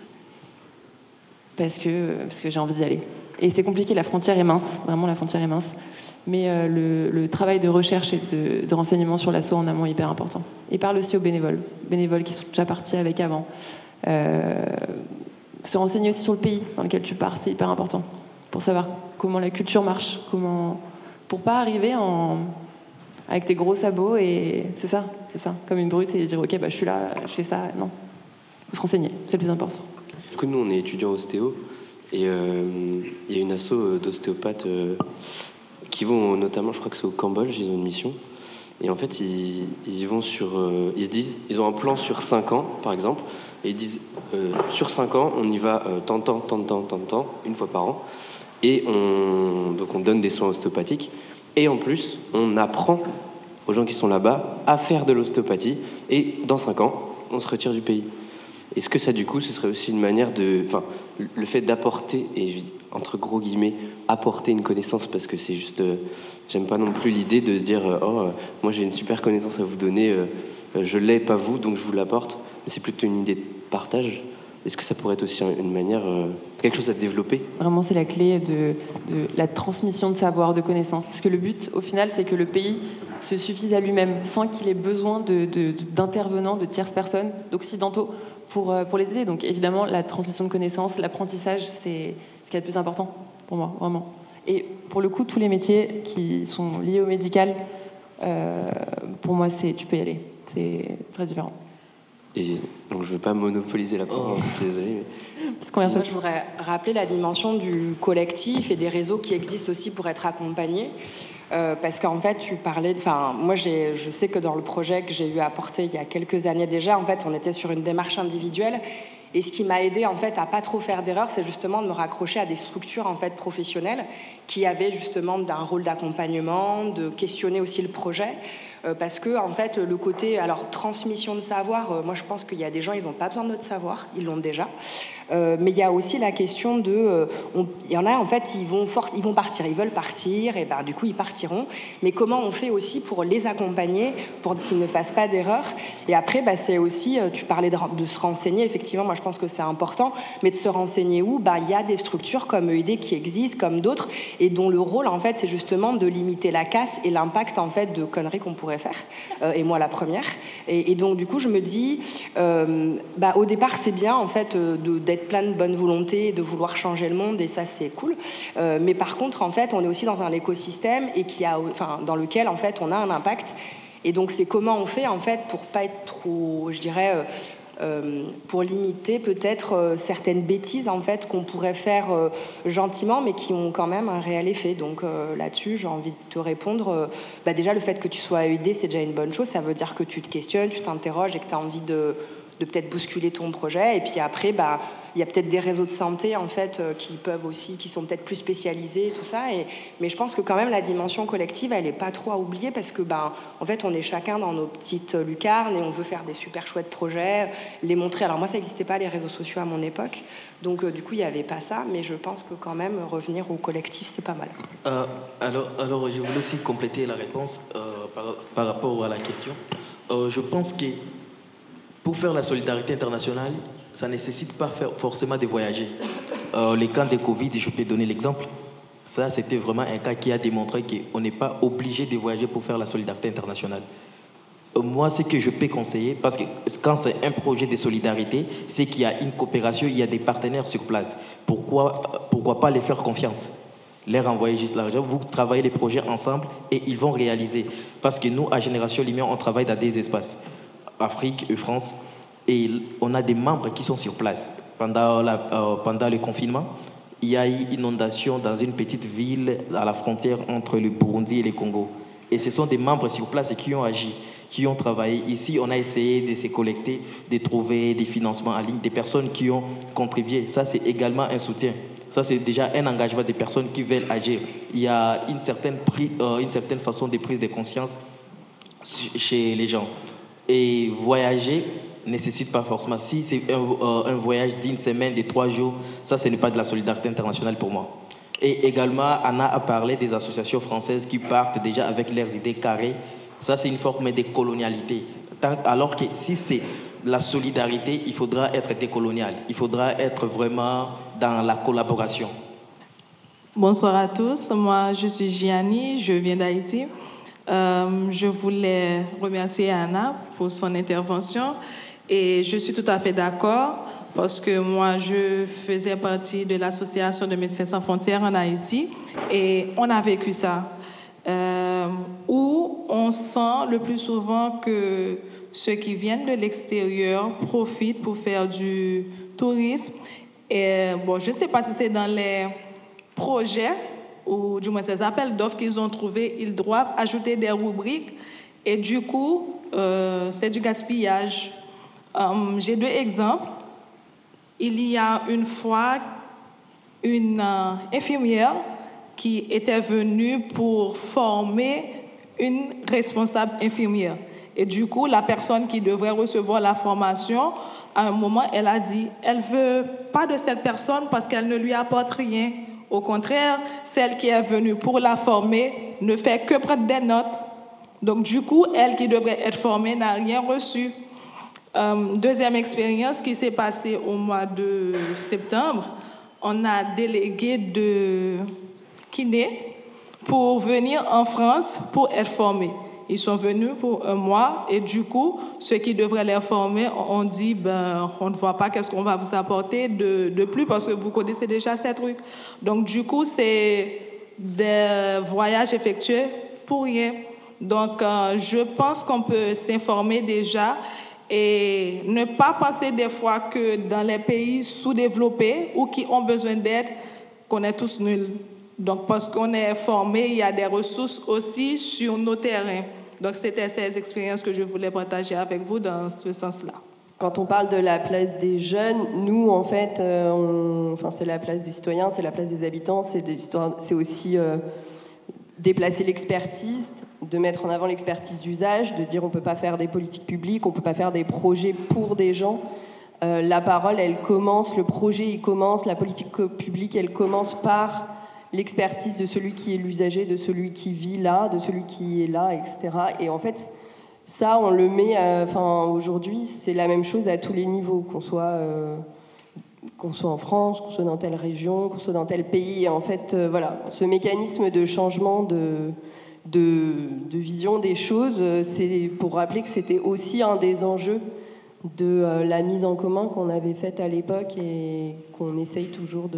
parce que j'ai envie d'y aller? Et c'est compliqué, la frontière est mince, vraiment la frontière est mince. Mais le travail de recherche et de renseignement sur l'assaut en amont est hyper important. Et parle aussi aux bénévoles qui sont déjà partis avec avant. Se renseigner aussi sur le pays dans lequel tu pars, c'est hyper important. Pour savoir comment la culture marche, pour pas arriver avec tes gros sabots et c'est ça, comme une brute et dire ok, bah, je suis là, je fais ça. Non, faut se renseigner, c'est le plus important. Du coup, nous, on est étudiants ostéo et il y a une asso d'ostéopathes qui vont notamment, je crois que c'est au Cambodge, ils ont une mission. Et en fait, ils y vont ils se disent, ils ont un plan sur 5 ans, par exemple, et ils disent, sur 5 ans, on y va tant de temps, une fois par an, et donc on donne des soins ostéopathiques, et en plus, on apprend aux gens qui sont là-bas à faire de l'ostéopathie, et dans 5 ans, on se retire du pays. Est-ce que ça, du coup, ce serait aussi une manière le fait d'apporter, et entre gros guillemets, apporter une connaissance, parce que c'est juste, j'aime pas non plus l'idée de se dire, moi j'ai une super connaissance à vous donner, je l'ai, pas vous, donc je vous l'apporte, mais c'est plutôt une idée de partage. Est-ce que ça pourrait être aussi une manière, quelque chose à développer ? Vraiment, c'est la clé de la transmission de savoir, de connaissances, parce que le but, au final, c'est que le pays se suffise à lui-même, sans qu'il ait besoin d'intervenants, de tierces personnes, d'occidentaux, pour les aider. Donc évidemment, la transmission de connaissances, l'apprentissage, c'est ce qui est le plus important pour moi, vraiment. Et pour le coup, tous les métiers qui sont liés au médical, pour moi, tu peux y aller. C'est très différent. Et donc je ne veux pas monopoliser la parole, je suis désolé. Moi, je voudrais rappeler la dimension du collectif et des réseaux qui existent aussi pour être accompagnés. Parce qu'en fait, tu parlais... moi, je sais que dans le projet que j'ai eu à porter il y a quelques années déjà, en fait, on était sur une démarche individuelle. Et ce qui m'a aidé en fait à pas trop faire d'erreurs, c'est justement de me raccrocher à des structures en fait professionnelles qui avaient justement un rôle d'accompagnement, de questionner aussi le projet. Parce que en fait le côté transmission de savoir, moi je pense qu'il y a des gens, ils n'ont pas besoin de notre savoir, ils l'ont déjà. Mais il y a aussi la question il y en a en fait, ils vont partir, ils veulent partir, et du coup ils partiront. Mais comment on fait aussi pour les accompagner, pour qu'ils ne fassent pas d'erreurs. Et après, c'est aussi, tu parlais de se renseigner, effectivement, moi je pense que c'est important, mais de se renseigner où il y a des structures comme EID qui existent, comme d'autres, et dont le rôle en fait c'est justement de limiter la casse et l'impact en fait de conneries qu'on pourrait faire. Et moi la première. Et donc du coup je me dis, au départ c'est bien en fait d'être plein de bonne volonté, de vouloir changer le monde, et ça c'est cool. Mais par contre en fait on est aussi dans un écosystème et dans lequel en fait on a un impact. Et donc c'est comment on fait en fait pour pas être trop, je dirais, pour limiter peut-être certaines bêtises en fait qu'on pourrait faire gentiment, mais qui ont quand même un réel effet. Donc là-dessus, j'ai envie de te répondre. Déjà, le fait que tu sois EID, c'est déjà une bonne chose. Ça veut dire que tu te questionnes, tu t'interroges et que tu as envie de peut-être bousculer ton projet. Et puis après, il y a peut-être des réseaux de santé en fait qui sont peut-être plus spécialisés, tout ça. Mais je pense que quand même la dimension collective, elle est pas trop à oublier, parce que en fait, on est chacun dans nos petites lucarnes et on veut faire des super chouettes projets, les montrer. Alors moi, ça n'existait pas les réseaux sociaux à mon époque, donc du coup, il y avait pas ça. Mais je pense que quand même revenir au collectif, c'est pas mal. Alors, je voulais aussi compléter la réponse par rapport à la question. Je pense que pour faire la solidarité internationale, ça ne nécessite pas forcément de voyager. Les camps de Covid, je peux donner l'exemple. Ça, c'était vraiment un cas qui a démontré qu'on n'est pas obligé de voyager pour faire la solidarité internationale. Moi, ce que je peux conseiller, parce que quand c'est un projet de solidarité, c'est qu'il y a une coopération, il y a des partenaires sur place. Pourquoi pas les faire confiance ? Leur envoyer juste l'argent, vous travaillez les projets ensemble et ils vont réaliser. Parce que nous, à Génération Lumière, on travaille dans des espaces. Afrique et France, et on a des membres qui sont sur place. Pendant le confinement, il y a eu une inondation dans une petite ville à la frontière entre le Burundi et le Congo. Et ce sont des membres sur place qui ont agi, qui ont travaillé. Ici, on a essayé de se collecter, de trouver des financements en ligne, des personnes qui ont contribué. Ça, c'est également un soutien. Ça, c'est déjà un engagement des personnes qui veulent agir. Il y a une certaine façon de prise de conscience chez les gens. Et voyager ne nécessite pas forcément. Si c'est un voyage d'une semaine, de 3 jours, ça, ce n'est pas de la solidarité internationale pour moi. Et également, Anna a parlé des associations françaises qui partent déjà avec leurs idées carrées. Ça, c'est une forme de colonialité. Alors que si c'est la solidarité, il faudra être décolonial. Il faudra être vraiment dans la collaboration. Bonsoir à tous. Moi, je suis Gianni, je viens d'Haïti. Je voulais remercier Anna pour son intervention et je suis tout à fait d'accord parce que moi, je faisais partie de l'association de Médecins sans frontières en Haïti et on a vécu ça, où on sent le plus souvent que ceux qui viennent de l'extérieur profitent pour faire du tourisme. Et bon, je ne sais pas si c'est dans les projets ou du moins ces appels d'offres qu'ils ont trouvés, ils doivent ajouter des rubriques et du coup, c'est du gaspillage. J'ai 2 exemples. Il y a une fois une infirmière qui était venue pour former une responsable infirmière. Et du coup, la personne qui devrait recevoir la formation, à un moment, elle a dit, elle ne veut pas de cette personne parce qu'elle ne lui apporte rien. Au contraire, celle qui est venue pour la former ne fait que prendre des notes. Donc, du coup, elle qui devrait être formée n'a rien reçu. Deuxième expérience qui s'est passée au mois de septembre, on a délégué de kinés pour venir en France pour être formés. Ils sont venus pour 1 mois et du coup, ceux qui devraient les former ont dit on ne voit pas qu'est-ce qu'on va vous apporter de plus parce que vous connaissez déjà ces trucs. Donc du coup, c'est des voyages effectués pour rien. Donc je pense qu'on peut s'informer déjà et ne pas penser des fois que dans les pays sous-développés ou qui ont besoin d'aide, qu'on est tous nuls. Donc, parce qu'on est formé, il y a des ressources aussi sur nos terrains. Donc, c'était ces expériences que je voulais partager avec vous dans ce sens-là. Quand on parle de la place des jeunes, nous, en fait, c'est la place des citoyens, c'est la place des habitants, c'est aussi déplacer l'expertise, de mettre en avant l'expertise d'usage, de dire on ne peut pas faire des politiques publiques, on ne peut pas faire des projets pour des gens. La parole, elle commence, le projet, il commence, la politique publique, elle commence par l'expertise de celui qui est l'usager, de celui qui vit là, de celui qui est là, etc. Et en fait, ça, on le met... aujourd'hui, c'est la même chose à tous les niveaux, qu'on soit en France, qu'on soit dans telle région, qu'on soit dans tel pays. Et en fait, voilà, ce mécanisme de changement de vision des choses, c'est pour rappeler que c'était aussi un des enjeux de la mise en commun qu'on avait faite à l'époque et qu'on essaye toujours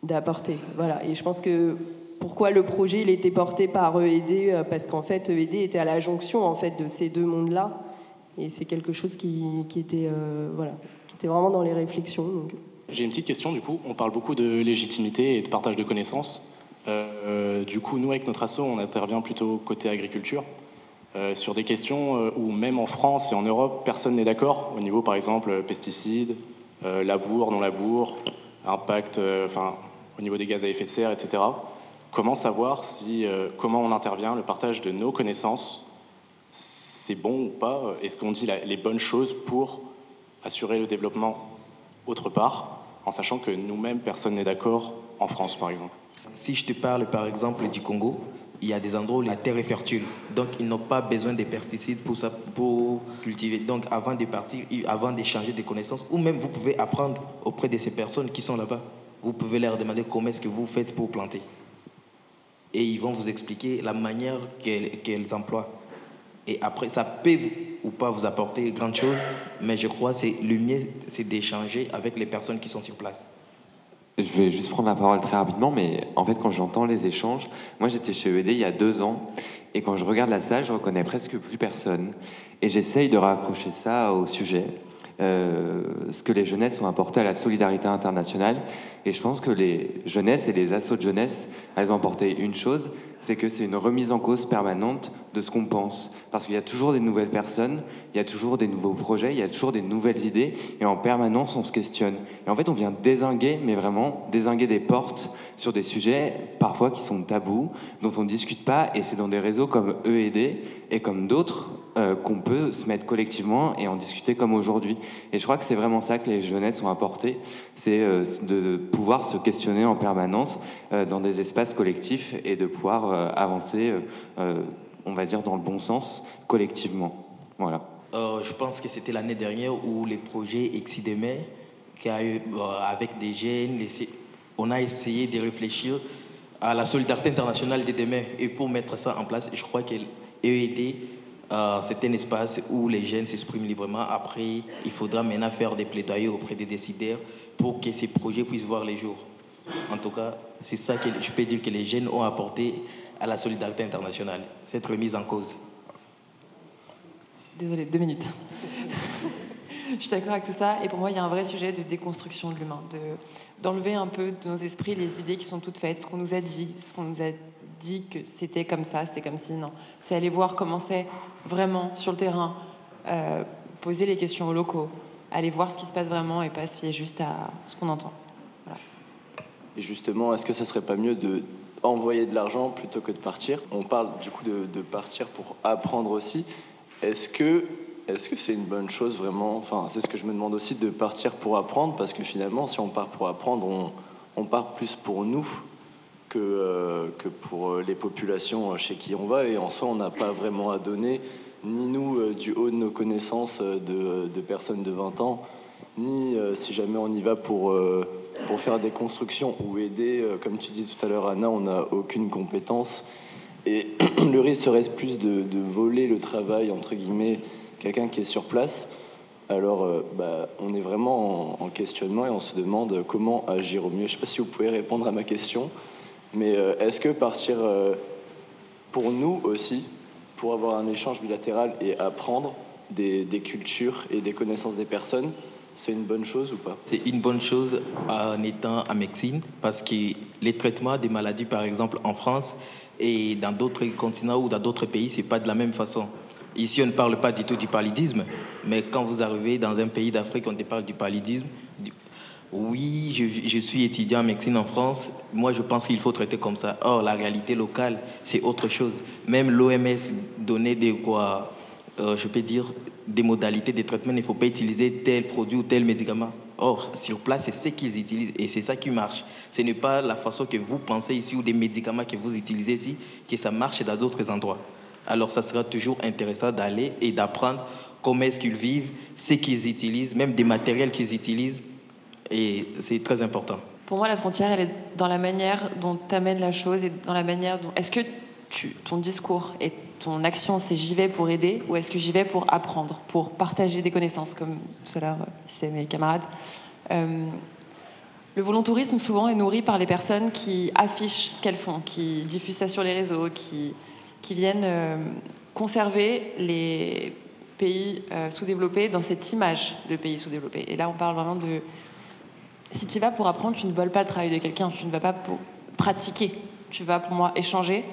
d'apporter. Voilà. Et je pense que pourquoi le projet il était porté par EED, parce qu'en fait EED était à la jonction en fait de ces 2 mondes-là et c'est quelque chose qui était qui était vraiment dans les réflexions. Donc. J'ai une petite question du coup. On parle beaucoup de légitimité et de partage de connaissances. Du coup, nous avec notre asso, on intervient plutôt côté agriculture sur des questions où même en France et en Europe, personne n'est d'accord au niveau par exemple pesticides, labour, non labour, impact, au niveau des gaz à effet de serre, etc. Comment savoir comment on intervient, le partage de nos connaissances, c'est bon ou pas? Est-ce qu'on dit les bonnes choses pour assurer le développement autre part, en sachant que nous-mêmes, personne n'est d'accord en France, par exemple? Si je te parle, par exemple, du Congo, il y a des endroits où la terre est fertile. Donc, ils n'ont pas besoin de pesticides pour cultiver. Donc, avant de partir, avant d'échanger des connaissances, ou même vous pouvez apprendre auprès de ces personnes qui sont là-bas. Vous pouvez leur demander comment est-ce que vous faites pour planter. Et ils vont vous expliquer la manière qu'elles emploient. Et après, ça peut ou pas vous apporter grand chose, mais je crois que le mieux, c'est d'échanger avec les personnes qui sont sur place. Je vais juste prendre la parole très rapidement, mais en fait, quand j'entends les échanges, moi j'étais chez EED il y a 2 ans, et quand je regarde la salle, je reconnais presque plus personne. Et j'essaye de raccrocher ça au sujet, ce que les jeunesses ont apporté à la solidarité internationale. Et je pense que les jeunesses et les assos de jeunesse, elles ont apporté une chose, c'est que c'est une remise en cause permanente de ce qu'on pense. Parce qu'il y a toujours des nouvelles personnes, il y a toujours des nouveaux projets, il y a toujours des nouvelles idées, et en permanence, on se questionne. Et en fait, on vient dézinguer, mais vraiment dézinguer des portes sur des sujets, parfois qui sont tabous, dont on ne discute pas, et c'est dans des réseaux comme EED et comme d'autres qu'on peut se mettre collectivement et en discuter comme aujourd'hui. Et je crois que c'est vraiment ça que les jeunesses ont apporté, c'est de pouvoir se questionner en permanence dans des espaces collectifs et de pouvoir avancer, on va dire, dans le bon sens, collectivement. Voilà. Je pense que c'était l'année dernière où les projets Exidemé, qui a eu avec des jeunes, on a essayé de réfléchir à la solidarité internationale de demain. Et pour mettre ça en place, je crois qu'EED, c'est un espace où les jeunes s'expriment librement. Après, il faudra maintenant faire des plaidoyers auprès des décideurs pour que ces projets puissent voir les jours. En tout cas, c'est ça que je peux dire que les jeunes ont apporté à la solidarité internationale, cette remise en cause. Désolée, 2 minutes. Je suis d'accord avec tout ça. Et pour moi, il y a un vrai sujet de déconstruction de l'humain, d'enlever un peu de nos esprits les idées qui sont toutes faites, ce qu'on nous a dit que c'était comme ça, c'était comme si, non. C'est aller voir comment c'est vraiment sur le terrain, poser les questions aux locaux, aller voir ce qui se passe vraiment et pas se fier juste à ce qu'on entend. Voilà. Et justement, est-ce que ça serait pas mieux d'envoyer de l'argent plutôt que de partir? On parle du coup de partir pour apprendre aussi. Est-ce que c'est une bonne chose vraiment? Enfin, c'est ce que je me demande aussi, de partir pour apprendre, parce que finalement, si on part pour apprendre, on part plus pour nous que pour les populations chez qui on va, et en soi, on n'a pas vraiment à donner, ni nous du haut de nos connaissances de personnes de 20 ans, ni si jamais on y va pour faire des constructions ou aider, comme tu dis tout à l'heure, Anna, on n'a aucune compétence. Et le risque serait plus de voler le travail, entre guillemets, quelqu'un qui est sur place. Alors, on est vraiment en questionnement et on se demande comment agir au mieux. Je ne sais pas si vous pouvez répondre à ma question, mais est-ce que partir pour nous aussi, pour avoir un échange bilatéral et apprendre des cultures et des connaissances des personnes, c'est une bonne chose ou pas? C'est une bonne chose en étant en médecine, parce que les traitements des maladies, par exemple, en France et dans d'autres continents ou dans d'autres pays, ce n'est pas de la même façon. Ici, on ne parle pas du tout du paludisme, mais quand vous arrivez dans un pays d'Afrique, on te parle du paludisme. Oui, je suis étudiant en médecine en France. Moi, je pense qu'il faut traiter comme ça. Or, la réalité locale, c'est autre chose. Même l'OMS donnait je peux dire, des modalités de traitement. Il ne faut pas utiliser tel produit ou tel médicament. Or, sur place, c'est ce qu'ils utilisent et c'est ça qui marche. Ce n'est pas la façon que vous pensez ici ou des médicaments que vous utilisez ici que ça marche dans d'autres endroits. Alors, ça sera toujours intéressant d'aller et d'apprendre comment est-ce qu'ils vivent, ce qu'ils utilisent, même des matériels qu'ils utilisent. Et c'est très important. Pour moi, la frontière, elle est dans la manière dont tu amènes la chose et dans la manière dont... Est-ce que ton discours et ton action, c'est j'y vais pour aider, ou est-ce que j'y vais pour apprendre, pour partager des connaissances, comme tout à l'heure disaient mes camarades. Le volontourisme, souvent, est nourri par les personnes qui affichent ce qu'elles font, qui diffusent ça sur les réseaux, qui viennent conserver les pays sous-développés dans cette image de pays sous-développés. Et là, on parle vraiment de... Si tu vas pour apprendre, tu ne voles pas le travail de quelqu'un, tu ne vas pas pour pratiquer. Tu vas, pour moi, échanger.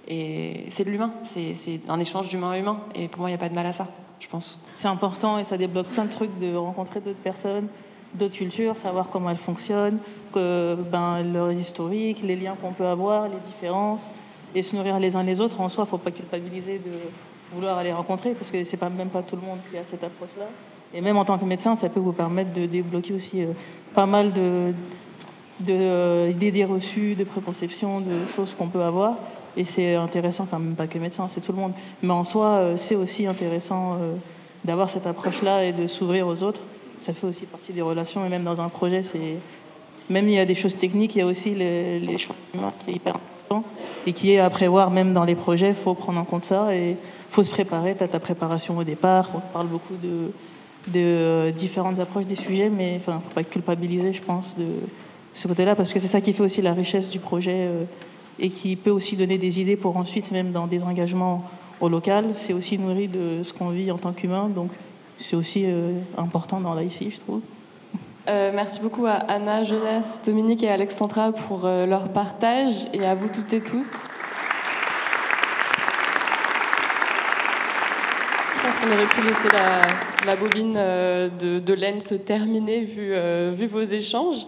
Et c'est de l'humain, c'est un échange d'humain à humain. Et pour moi, il n'y a pas de mal à ça, je pense. C'est important et ça débloque plein de trucs de rencontrer d'autres personnes, d'autres cultures, savoir comment elles fonctionnent, leurs historiques, les liens qu'on peut avoir, les différences, et se nourrir les uns les autres. En soi, il ne faut pas culpabiliser de vouloir aller rencontrer, parce que c'est même pas tout le monde qui a cette approche-là. Et même en tant que médecin, ça peut vous permettre de débloquer aussi pas mal d'idées reçues, de préconceptions, de choses qu'on peut avoir. Et c'est intéressant, enfin même pas que médecin, c'est tout le monde. Mais en soi, c'est aussi intéressant d'avoir cette approche-là et de s'ouvrir aux autres. Ça fait aussi partie des relations, et même dans un projet, même il y a des choses techniques, il y a aussi les choses humaines qui est hyper important et qui est à prévoir même dans les projets. Il faut prendre en compte ça et il faut se préparer. Tu as ta préparation au départ. On parle beaucoup de différentes approches des sujets, mais il ne faut pas culpabiliser, je pense, de ce côté-là, parce que c'est ça qui fait aussi la richesse du projet et qui peut aussi donner des idées pour ensuite, même dans des engagements au local, c'est aussi nourri de ce qu'on vit en tant qu'humain, donc c'est aussi important dans l'ICI, je trouve. Merci beaucoup à Anna, Jonas, Dominique et Alexandra pour leur partage, et à vous toutes et tous. Je pense qu'on aurait pu laisser la bobine de laine se terminer vu vos échanges.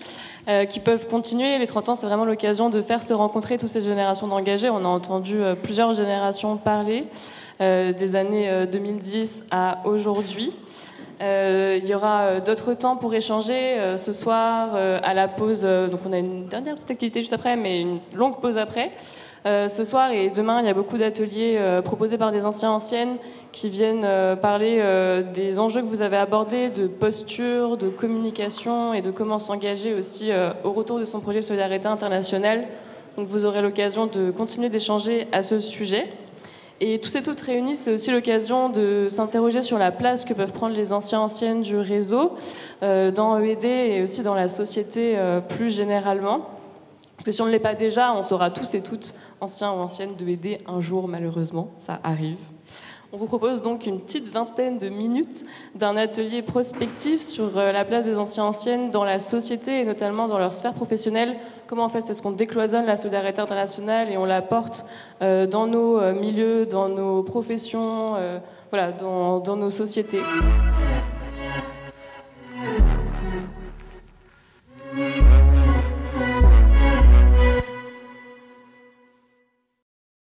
Qui peuvent continuer. Les 30 ans, c'est vraiment l'occasion de faire se rencontrer toutes ces générations d'engagés. On a entendu plusieurs générations parler des années 2010 à aujourd'hui. Il y aura d'autres temps pour échanger ce soir à la pause. Donc on a une dernière petite activité juste après, mais une longue pause après. Ce soir et demain, il y a beaucoup d'ateliers proposés par des anciens anciennes qui viennent parler des enjeux que vous avez abordés, de posture, de communication et de comment s'engager aussi au retour de son projet de solidarité internationale. Donc vous aurez l'occasion de continuer d'échanger à ce sujet. Et tous et toutes réunis, c'est aussi l'occasion de s'interroger sur la place que peuvent prendre les anciens anciennes du réseau dans EED et aussi dans la société plus généralement. Parce que si on ne l'est pas déjà, on sera tous et toutes anciens ou anciennes de EED un jour, malheureusement, ça arrive. On vous propose donc une petite vingtaine de minutes d'un atelier prospectif sur la place des anciens anciennes dans la société et notamment dans leur sphère professionnelle. Comment en fait est-ce qu'on décloisonne la solidarité internationale et on la porte dans nos milieux, dans nos professions, voilà, dans nos sociétés.